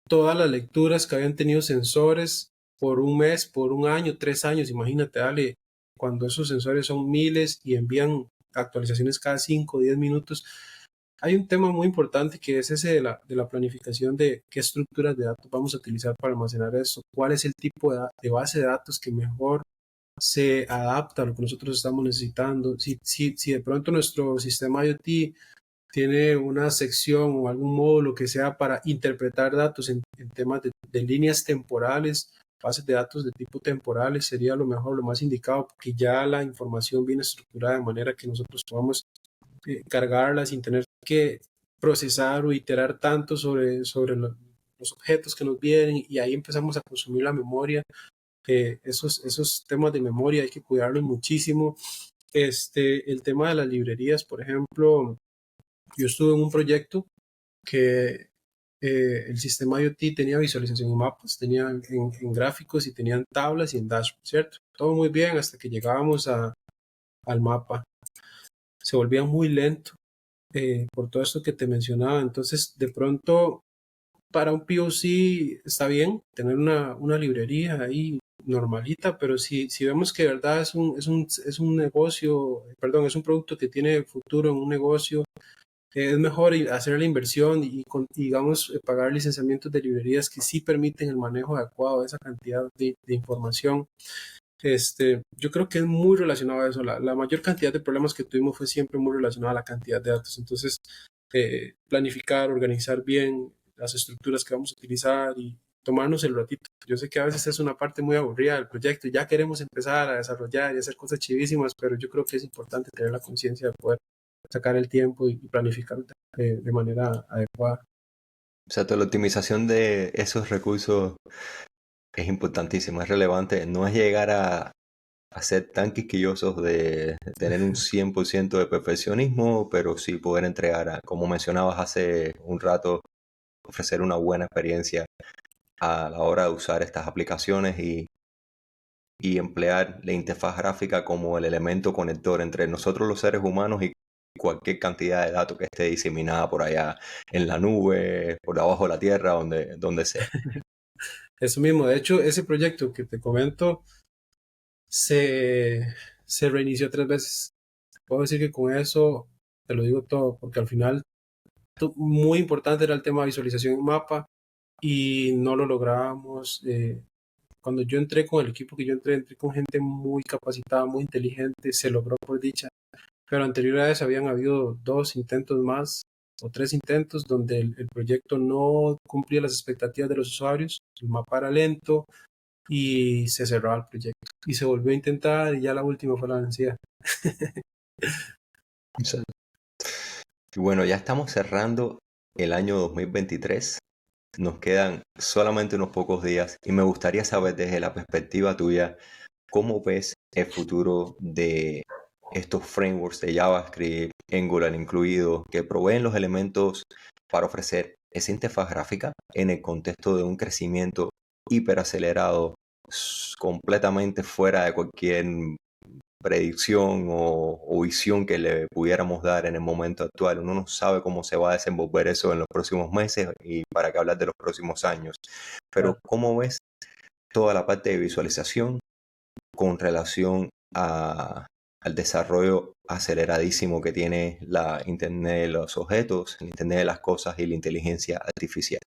Speaker 2: todas las lecturas que habían tenido sensores por un mes, por un año, 3 años. Imagínate, dale, cuando esos sensores son miles y envían actualizaciones cada 5 o 10 minutos. Hay un tema muy importante que es ese de la planificación de qué estructuras de datos vamos a utilizar para almacenar eso, cuál es el tipo de base de datos que mejor se adapta a lo que nosotros estamos necesitando. Si de pronto nuestro sistema IoT tiene una sección o algún módulo que sea para interpretar datos en temas de líneas temporales, bases de datos de tipo temporales, sería lo mejor, lo más indicado, porque ya la información viene estructurada de manera que nosotros podamos cargarla sin tener que procesar o iterar tanto sobre los objetos que nos vienen y ahí empezamos a consumir la memoria. Esos temas de memoria hay que cuidarlos muchísimo. El tema de las librerías, por ejemplo, yo estuve en un proyecto que el sistema IoT tenía visualización en mapas, tenía en gráficos y tenían tablas y en dashboard, ¿cierto? Todo muy bien hasta que llegábamos al mapa. Se volvía muy lento por todo esto que te mencionaba. Entonces, de pronto, para un POC está bien tener una librería ahí normalita, pero si vemos que de verdad es un negocio, perdón, es un producto que tiene futuro en un negocio, es mejor hacer la inversión y, digamos, pagar licenciamientos de librerías que sí permiten el manejo adecuado de esa cantidad de información. Yo creo que es muy relacionado a eso. La mayor cantidad de problemas que tuvimos fue siempre muy relacionada a la cantidad de datos. Entonces, planificar, organizar bien las estructuras que vamos a utilizar y tomarnos el ratito. Yo sé que a veces es una parte muy aburrida del proyecto y ya queremos empezar a desarrollar y hacer cosas chivísimas, pero yo creo que es importante tener la conciencia de poder sacar el tiempo y planificar de manera adecuada.
Speaker 1: O sea, la optimización de esos recursos es importantísima, es relevante. No es llegar a ser tan quisquillosos de tener un 100% de perfeccionismo, pero sí poder entregar, como mencionabas hace un rato, ofrecer una buena experiencia a la hora de usar estas aplicaciones y emplear la interfaz gráfica como el elemento conector entre nosotros los seres humanos y cualquier cantidad de datos que esté diseminada por allá en la nube, por debajo de la tierra, donde sea.
Speaker 2: Eso mismo, de hecho, ese proyecto que te comento se, se reinició 3 veces. Puedo decir que con eso te lo digo todo, porque al final muy importante era el tema de visualización en mapa y no lo lográbamos. Cuando yo entré con el equipo que yo entré con gente muy capacitada, muy inteligente, se logró por dicha, pero anterior a eso habían habido 2 intentos más o 3 intentos donde el proyecto no cumplía las expectativas de los usuarios, el mapa era lento y se cerraba el proyecto. Y se volvió a intentar y ya la última fue la vencida.
Speaker 1: Sí. Y bueno, ya estamos cerrando el año 2023. Nos quedan solamente unos pocos días y me gustaría saber desde la perspectiva tuya, ¿cómo ves el futuro de estos frameworks de JavaScript, Angular incluido, que proveen los elementos para ofrecer esa interfaz gráfica en el contexto de un crecimiento hiperacelerado, completamente fuera de cualquier predicción o visión que le pudiéramos dar en el momento actual? Uno no sabe cómo se va a desenvolver eso en los próximos meses y para qué hablar de los próximos años. Pero
Speaker 2: Claro.
Speaker 1: ¿cómo ves toda la parte de visualización con relación al desarrollo aceleradísimo que tiene la Internet de los objetos, el Internet de las cosas y la inteligencia artificial,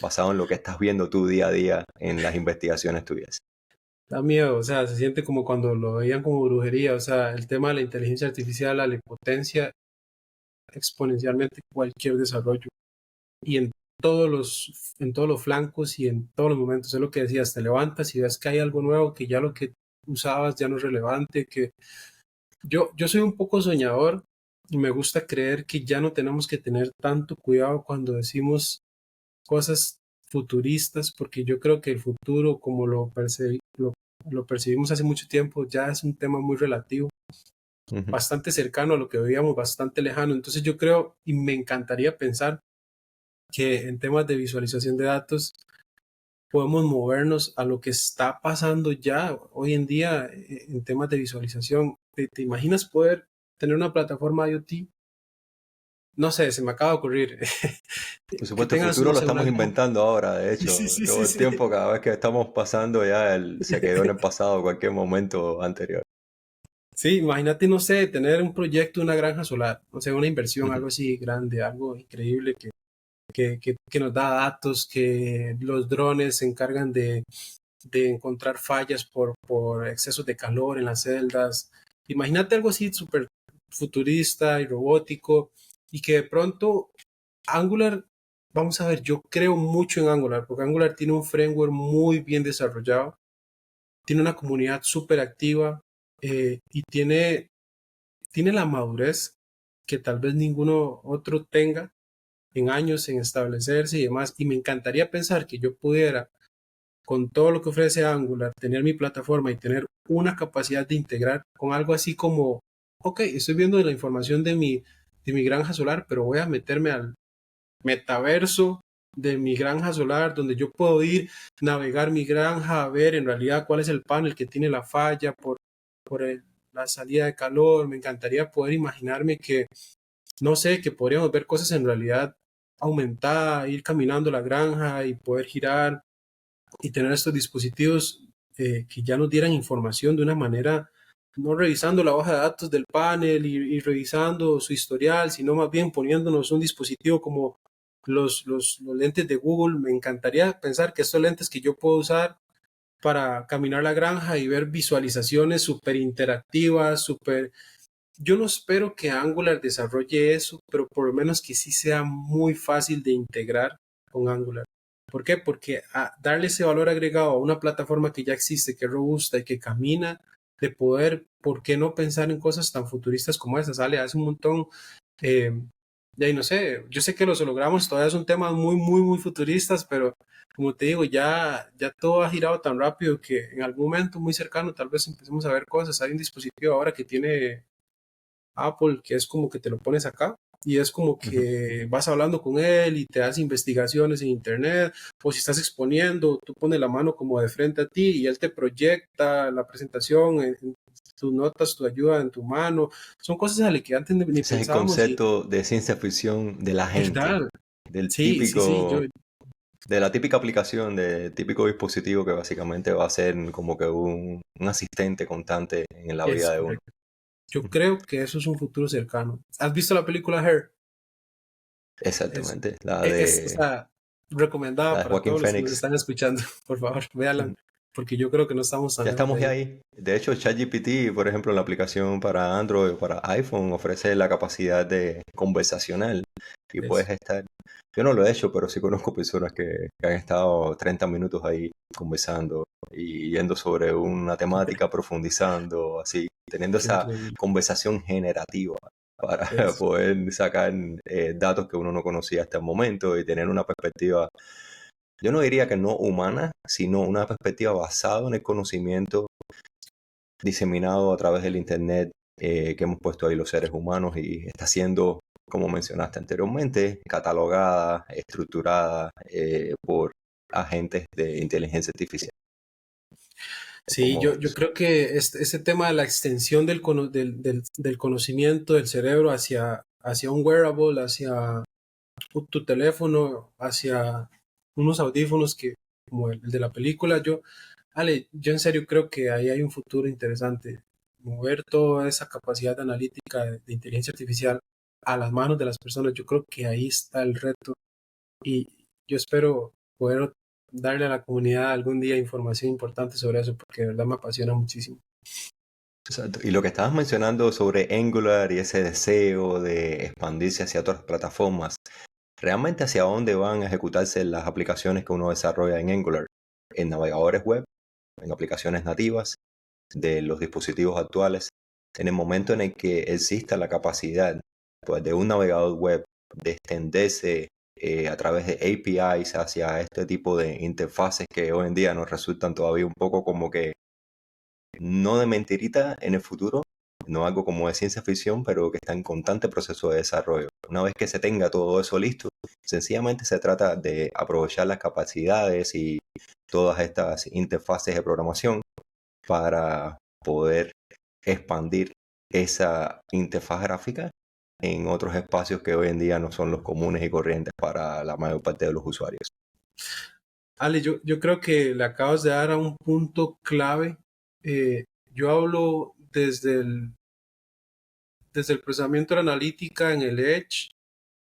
Speaker 1: basado en lo que estás viendo tú día a día en las investigaciones tuyas?
Speaker 2: Da miedo, o sea, se siente como cuando lo veían como brujería, o sea, el tema de la inteligencia artificial le potencia exponencialmente cualquier desarrollo y en todos los flancos y en todos los momentos, es lo que decías, te levantas y ves que hay algo nuevo, que ya lo que usabas ya no es relevante, que yo soy un poco soñador y me gusta creer que ya no tenemos que tener tanto cuidado cuando decimos cosas futuristas, porque yo creo que el futuro, como lo percibimos hace mucho tiempo, ya es un tema muy relativo,
Speaker 1: Ujú.
Speaker 2: bastante cercano a lo que veíamos, bastante lejano. Entonces yo creo y me encantaría pensar que en temas de visualización de datos podemos movernos a lo que está pasando ya hoy en día en temas de visualización. ¿Te imaginas poder tener una plataforma IoT? No sé, se me acaba de ocurrir.
Speaker 1: Por
Speaker 2: Que
Speaker 1: supuesto, el
Speaker 2: tengas,
Speaker 1: futuro
Speaker 2: no
Speaker 1: lo
Speaker 2: sé, una
Speaker 1: estamos
Speaker 2: gran...
Speaker 1: inventando ahora, de
Speaker 2: Sí, sí,
Speaker 1: hecho,
Speaker 2: sí,
Speaker 1: todo
Speaker 2: sí,
Speaker 1: el
Speaker 2: sí.
Speaker 1: tiempo, cada vez que estamos pasando ya se quedó en el pasado, cualquier momento anterior.
Speaker 2: Sí, imagínate, no sé, tener un proyecto, una granja solar, o sea, una inversión,
Speaker 1: Ujú.
Speaker 2: algo así grande, algo increíble que nos da datos, que los drones se encargan de encontrar fallas por excesos de calor en las celdas. Imagínate algo así súper futurista y robótico y que de pronto Angular, vamos a ver, yo creo mucho en Angular, porque Angular tiene un framework muy bien desarrollado, tiene una comunidad súper activa y tiene la madurez que tal vez ninguno otro tenga en años en establecerse y demás. Y me encantaría pensar que yo pudiera, con todo lo que ofrece Angular, tener mi plataforma y tener una capacidad de integrar con algo así como, ok, estoy viendo la información de mi granja solar, pero voy a meterme al metaverso de mi granja solar, donde yo puedo ir, navegar mi granja, a ver en realidad cuál es el panel que tiene la falla la salida de calor. Me encantaría poder imaginarme que, no sé, que podríamos ver cosas en realidad aumentada, ir caminando la granja y poder girar y tener estos dispositivos que ya nos dieran información de una manera, no revisando la hoja de datos del panel y revisando su historial, sino más bien poniéndonos un dispositivo como los lentes de Google. Me encantaría pensar que estos lentes que yo puedo usar para caminar la granja y ver visualizaciones súper interactivas, súper... Yo no espero que Angular desarrolle eso, pero por lo menos que sí sea muy fácil de integrar con Angular. ¿Por qué? Porque darle ese valor agregado a una plataforma que ya existe, que es robusta y que camina, de poder, ¿por qué no pensar en cosas tan futuristas como esas? Sale hace un montón, eh, de ahí no sé, yo sé que los hologramas todavía son temas muy, muy, muy futuristas, pero como te digo, ya todo ha girado tan rápido que en algún momento muy cercano tal vez empecemos a ver cosas. Hay un dispositivo ahora que tiene Apple, que es como que te lo pones acá y es como
Speaker 1: Ujú.
Speaker 2: que vas hablando con él y te hace investigaciones en internet, o si estás exponiendo, tú pones la mano como de frente a ti y él te proyecta la presentación en tus notas, tu ayuda en tu mano. Son cosas a las que antes ni
Speaker 1: Ese es el
Speaker 2: pensábamos y,
Speaker 1: concepto de ciencia ficción de la gente,
Speaker 2: ¿verdad?
Speaker 1: del
Speaker 2: Sí, sí, sí,
Speaker 1: típico, de la típica aplicación, de típico dispositivo que básicamente va a ser como que un asistente constante en la
Speaker 2: es
Speaker 1: vida de uno.
Speaker 2: correcto. Yo creo que eso es un futuro cercano. ¿Has visto la película Her? Es,
Speaker 1: Exactamente,
Speaker 2: o sea, recomendada
Speaker 1: la de
Speaker 2: para
Speaker 1: Joaquín
Speaker 2: todos los que nos
Speaker 1: Phoenix.
Speaker 2: están escuchando. Por favor, véanla, porque yo creo que no estamos tan
Speaker 1: Ya
Speaker 2: lejos de
Speaker 1: estamos ya
Speaker 2: ahí.
Speaker 1: ahí. De hecho, ChatGPT, por ejemplo, la aplicación para Android o para iPhone ofrece la capacidad de conversacional y puedes
Speaker 2: Eso,
Speaker 1: estar. Yo no lo he hecho, pero sí conozco personas que han estado 30 minutos ahí conversando y yendo sobre una temática, profundizando, así, teniendo
Speaker 2: qué
Speaker 1: esa
Speaker 2: increíble.
Speaker 1: conversación generativa para
Speaker 2: Eso.
Speaker 1: poder sacar datos que uno no conocía hasta el momento y tener una perspectiva, yo no diría que no humana, sino una perspectiva basada en el conocimiento diseminado a través del Internet que hemos puesto ahí los seres humanos y está siendo, como mencionaste anteriormente, catalogada, estructurada por agentes de inteligencia artificial.
Speaker 2: Sí,
Speaker 1: Como
Speaker 2: yo creo que este tema de la extensión del conocimiento del cerebro hacia un wearable, hacia tu teléfono, hacia unos audífonos como el de la película, yo en serio creo que ahí hay un futuro interesante. Mover toda esa capacidad analítica de inteligencia artificial a las manos de las personas, yo creo que ahí está el reto y yo espero poder darle a la comunidad algún día información importante sobre eso porque de verdad me apasiona muchísimo.
Speaker 1: exacto. Y lo que estabas mencionando sobre Angular y ese deseo de expandirse hacia otras plataformas, realmente hacia dónde van a ejecutarse las aplicaciones que uno desarrolla en Angular, en navegadores web, en aplicaciones nativas de los dispositivos actuales, en el momento en el que exista la capacidad pues, de un navegador web de extenderse a través de APIs hacia este tipo de interfaces que hoy en día nos resultan todavía un poco como que no de mentirita en el futuro, no algo como de ciencia ficción, pero que está en constante proceso de desarrollo. Una vez que se tenga todo eso listo, sencillamente se trata de aprovechar las capacidades y todas estas interfaces de programación para poder expandir esa interfaz gráfica en otros espacios que hoy en día no son los comunes y corrientes para la mayor parte de los usuarios.
Speaker 2: Ale, yo creo que le acabas de dar a un punto clave. Yo hablo desde el procesamiento de la analítica en el Edge,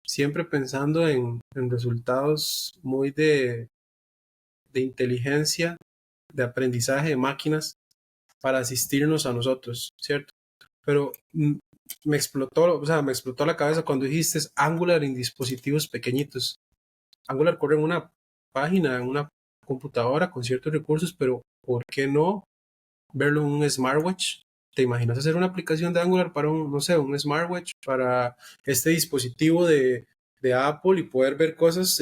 Speaker 2: siempre pensando en resultados muy de inteligencia, de aprendizaje de máquinas para asistirnos a nosotros, ¿cierto? Pero me explotó la cabeza cuando dijiste Angular en dispositivos pequeñitos. Angular corre en una página, en una computadora con ciertos recursos, pero ¿por qué no verlo en un smartwatch? ¿Te imaginas hacer una aplicación de Angular para no sé, un smartwatch, para este dispositivo de Apple y poder ver cosas,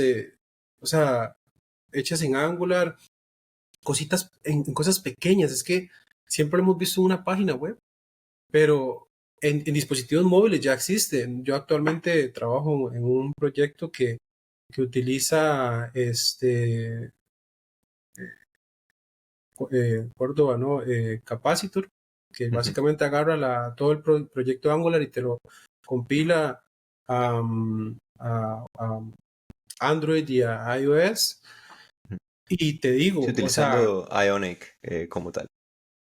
Speaker 2: o sea, hechas en Angular, cositas, en cosas pequeñas? Es que siempre lo hemos visto en una página web, pero en dispositivos móviles ya existen. Yo actualmente trabajo en un proyecto que utiliza Córdoba, ¿no? Capacitor, que
Speaker 1: Ujú.
Speaker 2: básicamente agarra todo el proyecto Angular y te lo compila a Android y a iOS. Y te
Speaker 1: Sí,
Speaker 2: digo, o sea,
Speaker 1: utilizando Ionic como tal.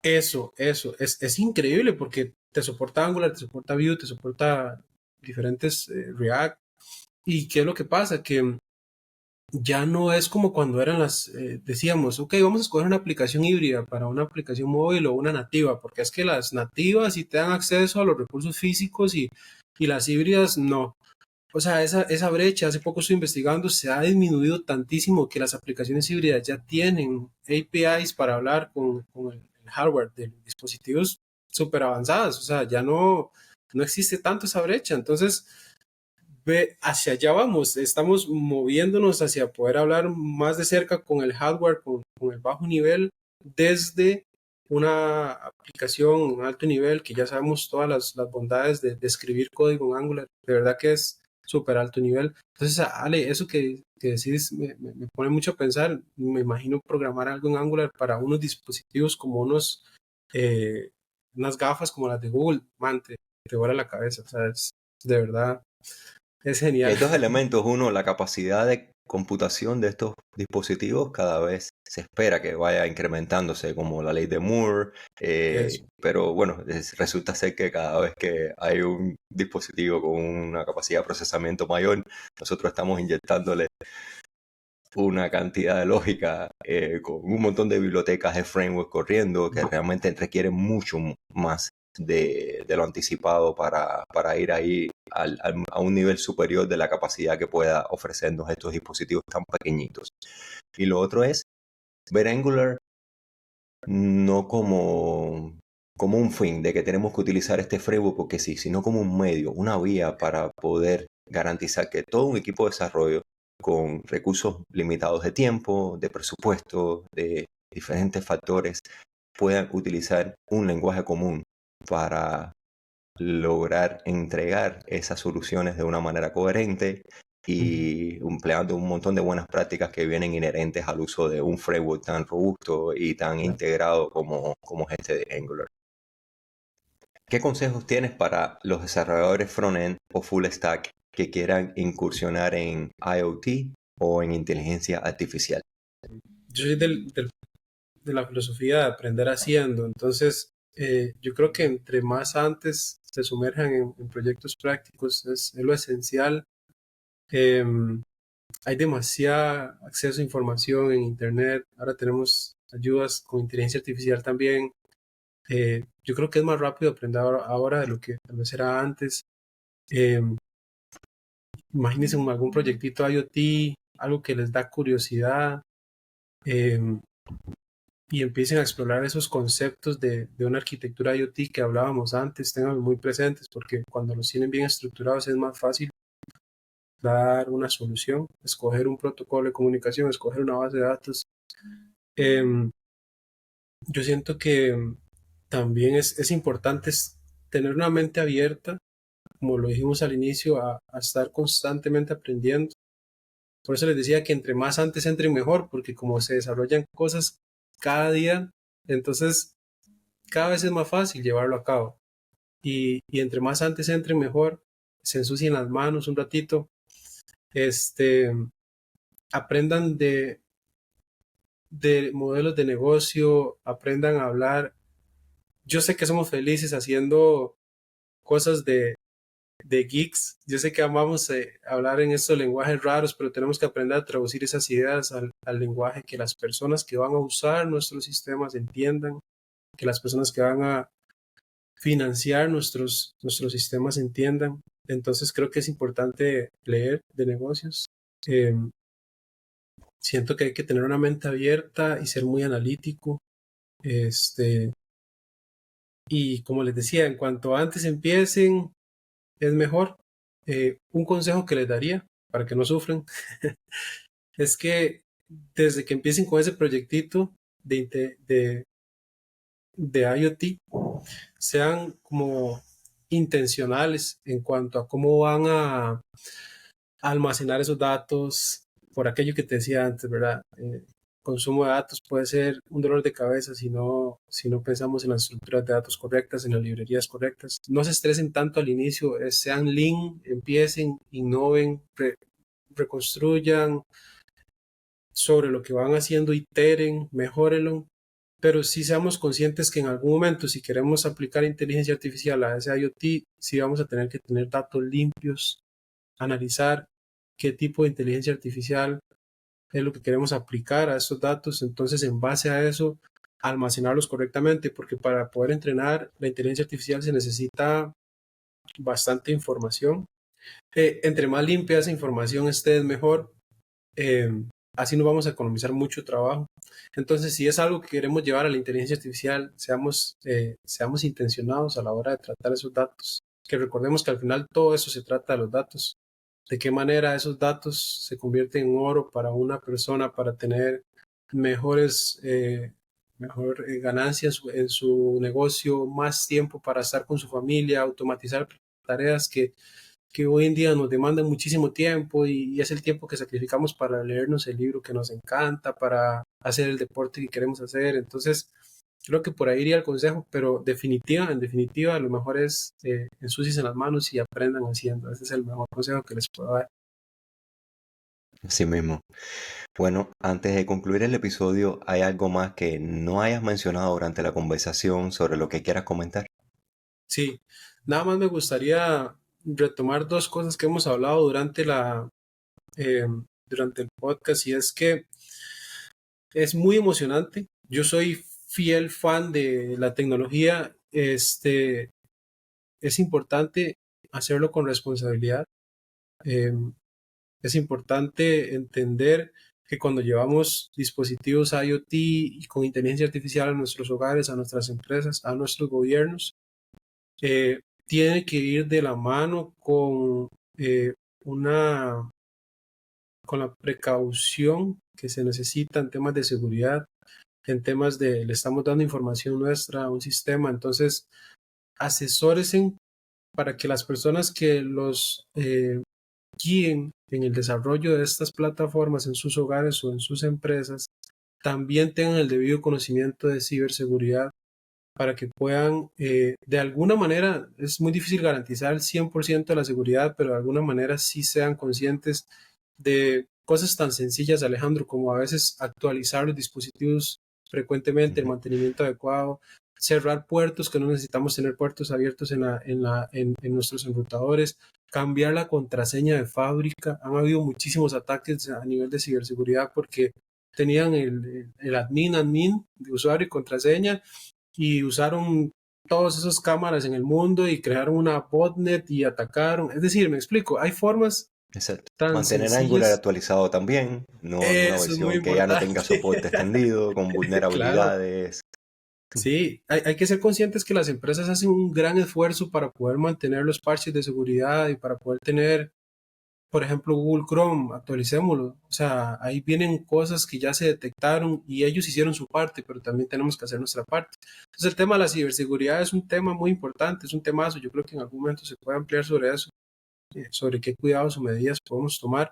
Speaker 2: eso, es increíble porque te soporta Angular, te soporta Vue, te soporta diferentes React. ¿Y qué es lo que pasa? Que ya no es como cuando decíamos, ok, vamos a escoger una aplicación híbrida para una aplicación móvil o una nativa, porque es que las nativas sí te dan acceso a los recursos físicos y las híbridas no. O sea, esa brecha, hace poco estoy investigando, se ha disminuido tantísimo que las aplicaciones híbridas ya tienen APIs para hablar con el hardware de los dispositivos súper avanzados. O sea, ya no existe tanto esa brecha. Entonces, hacia allá vamos, estamos moviéndonos hacia poder hablar más de cerca con el hardware, con el bajo nivel, desde una aplicación alto nivel que ya sabemos todas las bondades de escribir código en Angular, de verdad que es súper alto nivel. Entonces, Ale, eso que decís me pone mucho a pensar, me imagino programar algo en Angular para unos dispositivos como eh, unas gafas como las de Google, man, te vuela la cabeza, o sea, de verdad, es
Speaker 1: Y
Speaker 2: genial.
Speaker 1: hay dos elementos. Uno, la capacidad de computación de estos dispositivos cada vez se espera que vaya incrementándose, como la ley de Moore,
Speaker 2: Eso.
Speaker 1: pero bueno, resulta ser que cada vez que hay un dispositivo con una capacidad de procesamiento mayor, nosotros estamos inyectándole una cantidad de lógica con un montón de bibliotecas de framework corriendo que realmente requieren mucho más de lo anticipado para ir ahí a un nivel superior de la capacidad que pueda ofrecernos estos dispositivos tan pequeñitos. Y lo otro es ver Angular no como un fin de que tenemos que utilizar este framework porque sí, sino como un medio, una vía para poder garantizar que todo un equipo de desarrollo con recursos limitados de tiempo, de presupuesto, de diferentes factores, puedan utilizar un lenguaje común para lograr entregar esas soluciones de una manera coherente y empleando un montón de buenas prácticas que vienen inherentes al uso de un framework tan robusto y tan integrado como es este de Angular. ¿Qué consejos tienes para los desarrolladores front-end o full stack que quieran incursionar en IoT o en inteligencia artificial?
Speaker 2: Yo soy de la filosofía de aprender haciendo, entonces yo creo que entre más antes se sumerjan en proyectos prácticos es lo esencial. Eh, Hay demasiado acceso a información en Internet, ahora tenemos ayudas con inteligencia artificial también. Yo creo que es más rápido aprender ahora de lo que tal vez era antes. Eh, Imagínense algún proyectito IoT, algo que les da curiosidad, eh, y empiecen a explorar esos conceptos de una arquitectura IoT que hablábamos antes, tengan muy presentes, porque cuando los tienen bien estructurados es más fácil dar una solución, escoger un protocolo de comunicación, escoger una base de datos. Em, yo siento que también es importante tener una mente abierta, como lo dijimos al inicio, a estar constantemente aprendiendo. Por eso les decía que entre más antes entren mejor, porque como se desarrollan cosas cada día, entonces cada vez es más fácil llevarlo a cabo. Y entre más antes entren mejor, se ensucien las manos un ratito, este, aprendan de modelos de negocio, aprendan a hablar. Yo sé que somos felices haciendo cosas de geeks. Yo sé que amamos hablar en estos lenguajes raros, pero tenemos que aprender a traducir esas ideas al lenguaje que las personas que van a usar nuestros sistemas entiendan, que las personas que van a financiar nuestros sistemas entiendan. Entonces creo que es importante leer de negocios. Eh, Siento que hay que tener una mente abierta y ser muy analítico. Este, y como les decía, en cuanto antes empiecen, es mejor. Un consejo que les daría para que no sufran es que desde que empiecen con ese proyectito de IoT, sean como intencionales en cuanto a cómo van a almacenar esos datos, por aquello que te decía antes, ¿verdad? Consumo de datos puede ser un dolor de cabeza si no pensamos en las estructuras de datos correctas, en las librerías correctas. No se estresen tanto al inicio, sean lean, empiecen, innoven, reconstruyan sobre lo que van haciendo, iteren, mejórenlo, pero sí seamos conscientes que en algún momento, si queremos aplicar inteligencia artificial a ese IoT, sí vamos a tener que tener datos limpios, analizar qué tipo de inteligencia artificial es lo que queremos aplicar a esos datos, entonces en base a eso, almacenarlos correctamente, porque para poder entrenar la inteligencia artificial se necesita bastante información. Entre más limpia esa información esté, es mejor. Eh, Así nos vamos a economizar mucho trabajo. Entonces, si es algo que queremos llevar a la inteligencia artificial, seamos intencionados a la hora de tratar esos datos. Que recordemos que al final todo eso se trata de los datos. De qué manera esos datos se convierten en oro para una persona para tener mejores, mejor ganancia en su negocio, más tiempo para estar con su familia, automatizar tareas que hoy en día nos demandan muchísimo tiempo y es el tiempo que sacrificamos para leernos el libro que nos encanta, para hacer el deporte que queremos hacer. Entonces, creo que por ahí iría el consejo, pero en definitiva, lo mejor es ensuciarse las manos y aprendan haciendo. Ese es el mejor consejo que les puedo dar.
Speaker 1: Así mismo. Bueno, antes de concluir el episodio, ¿hay algo más que no hayas mencionado durante la conversación sobre lo que quieras comentar?
Speaker 2: Sí, nada más me gustaría retomar dos cosas que hemos hablado eh, durante el podcast, y es que es muy emocionante. Yo soy fiel fan de la tecnología. Es importante hacerlo con responsabilidad. Eh, es importante entender que cuando llevamos dispositivos IoT y con inteligencia artificial a nuestros hogares, a nuestras empresas, a nuestros gobiernos, tiene que ir de la mano eh, una, con la precaución que se necesita en temas de seguridad, en temas de le estamos dando información nuestra a un sistema. Entonces, asesórense para que las personas que los guíen en el desarrollo de estas plataformas en sus hogares o en sus empresas también tengan el debido conocimiento de ciberseguridad, para que puedan, de alguna manera, es muy difícil garantizar el 100% de la seguridad, pero de alguna manera sí sean conscientes de cosas tan sencillas, Alejandro, como a veces actualizar los dispositivos frecuentemente, el
Speaker 1: Ujú.
Speaker 2: mantenimiento adecuado, cerrar puertos, que no necesitamos tener puertos abiertos en nuestros enrutadores, cambiar la contraseña de fábrica. Han habido muchísimos ataques a nivel de ciberseguridad porque tenían el admin de usuario y contraseña, y usaron todas esas cámaras en el mundo y crearon una botnet y atacaron. Es decir, me explico, hay formas
Speaker 1: Exacto.
Speaker 2: tan
Speaker 1: Mantener Angular
Speaker 2: sencillas.
Speaker 1: actualizado también, no en una
Speaker 2: Eso es muy
Speaker 1: versión que ya no tenga
Speaker 2: importante.
Speaker 1: soporte extendido, con
Speaker 2: Claro,
Speaker 1: vulnerabilidades.
Speaker 2: sí, hay que ser conscientes que las empresas hacen un gran esfuerzo para poder mantener los parches de seguridad y para poder tener, por ejemplo, Google Chrome, actualicémoslo. O sea, ahí vienen cosas que ya se detectaron y ellos hicieron su parte, pero también tenemos que hacer nuestra parte. Entonces, el tema de la ciberseguridad es un tema muy importante, es un temazo. Yo creo que en algún momento se puede ampliar sobre eso, sobre qué cuidados o medidas podemos tomar.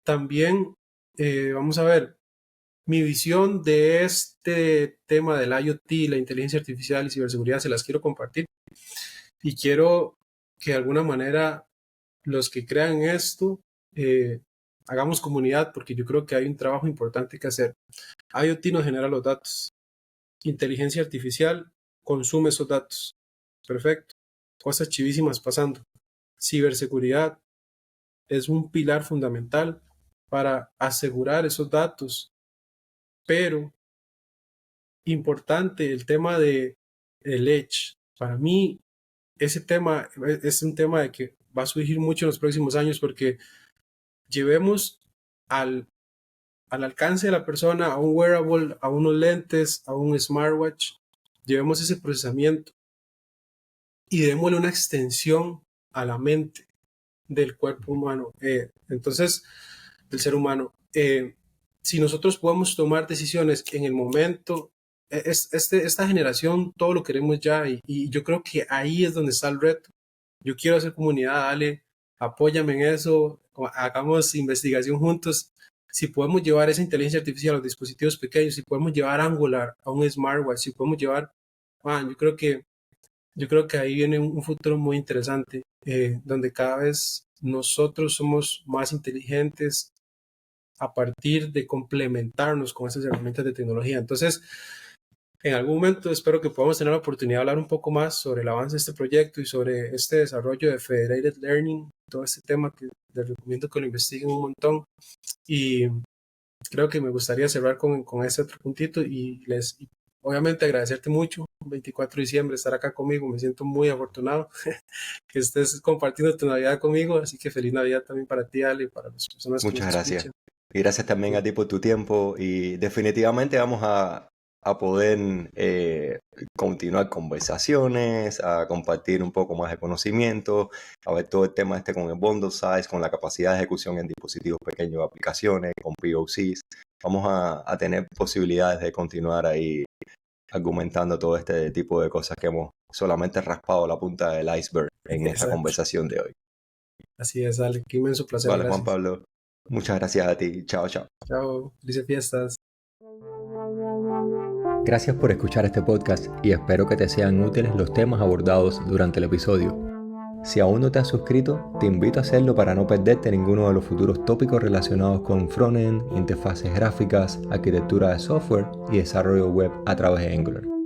Speaker 2: También, vamos a ver, mi visión de este tema del IoT, la inteligencia artificial y ciberseguridad, se las quiero compartir, y quiero que de alguna manera los que crean esto, eh, hagamos comunidad, porque yo creo que hay un trabajo importante que hacer. IoT nos genera los datos. Inteligencia artificial consume esos datos. Perfecto. Cosas chivísimas pasando. Ciberseguridad es un pilar fundamental para asegurar esos datos, pero importante el tema de el edge. Para mí, ese tema es un tema de que va a surgir mucho en los próximos años, porque llevemos al al alcance de la persona, a un wearable, a unos lentes, a un smartwatch, llevemos ese procesamiento y démosle una extensión a la mente del cuerpo humano, entonces, del ser humano. Si nosotros podemos tomar decisiones en el momento, esta generación todo lo queremos ya, y yo creo que ahí es donde está el reto. Yo quiero hacer comunidad, dale, apóyame en eso, hagamos investigación juntos. Si podemos llevar esa inteligencia artificial a los dispositivos pequeños, si podemos llevar Angular a un smartwatch, si podemos llevar, yo creo que ahí viene un futuro muy interesante, donde cada vez nosotros somos más inteligentes a partir de complementarnos con esas herramientas de tecnología. Entonces, en algún momento espero que podamos tener la oportunidad de hablar un poco más sobre el avance de este proyecto y sobre este desarrollo de Federated Learning, todo este tema que les recomiendo que lo investiguen un montón. Y creo que me gustaría cerrar con ese otro puntito, y obviamente agradecerte mucho, 24 de diciembre, estar acá conmigo. Me siento muy afortunado que estés compartiendo tu Navidad conmigo, así que feliz Navidad también para ti, Ale, y para las personas que nos
Speaker 1: Muchas gracias.
Speaker 2: escuchan.
Speaker 1: Y gracias también a ti por tu tiempo y definitivamente vamos a poder continuar conversaciones, a compartir un poco más de conocimiento, a ver todo el tema este con el bundle size, con la capacidad de ejecución en dispositivos pequeños, aplicaciones, con POCs. Vamos a tener posibilidades de continuar ahí argumentando todo este tipo de cosas que hemos solamente raspado la punta del iceberg en esta
Speaker 2: Exacto.
Speaker 1: conversación de hoy.
Speaker 2: Así es, Ale, qué inmenso placer,
Speaker 1: Vale, Juan
Speaker 2: gracias.
Speaker 1: Pablo, muchas gracias a ti. Chao, chao.
Speaker 2: Chao, felices fiestas.
Speaker 1: Gracias por escuchar este podcast y espero que te sean útiles los temas abordados durante el episodio. Si aún no te has suscrito, te invito a hacerlo para no perderte ninguno de los futuros tópicos relacionados con frontend, interfaces gráficas, arquitectura de software y desarrollo web a través de Angular.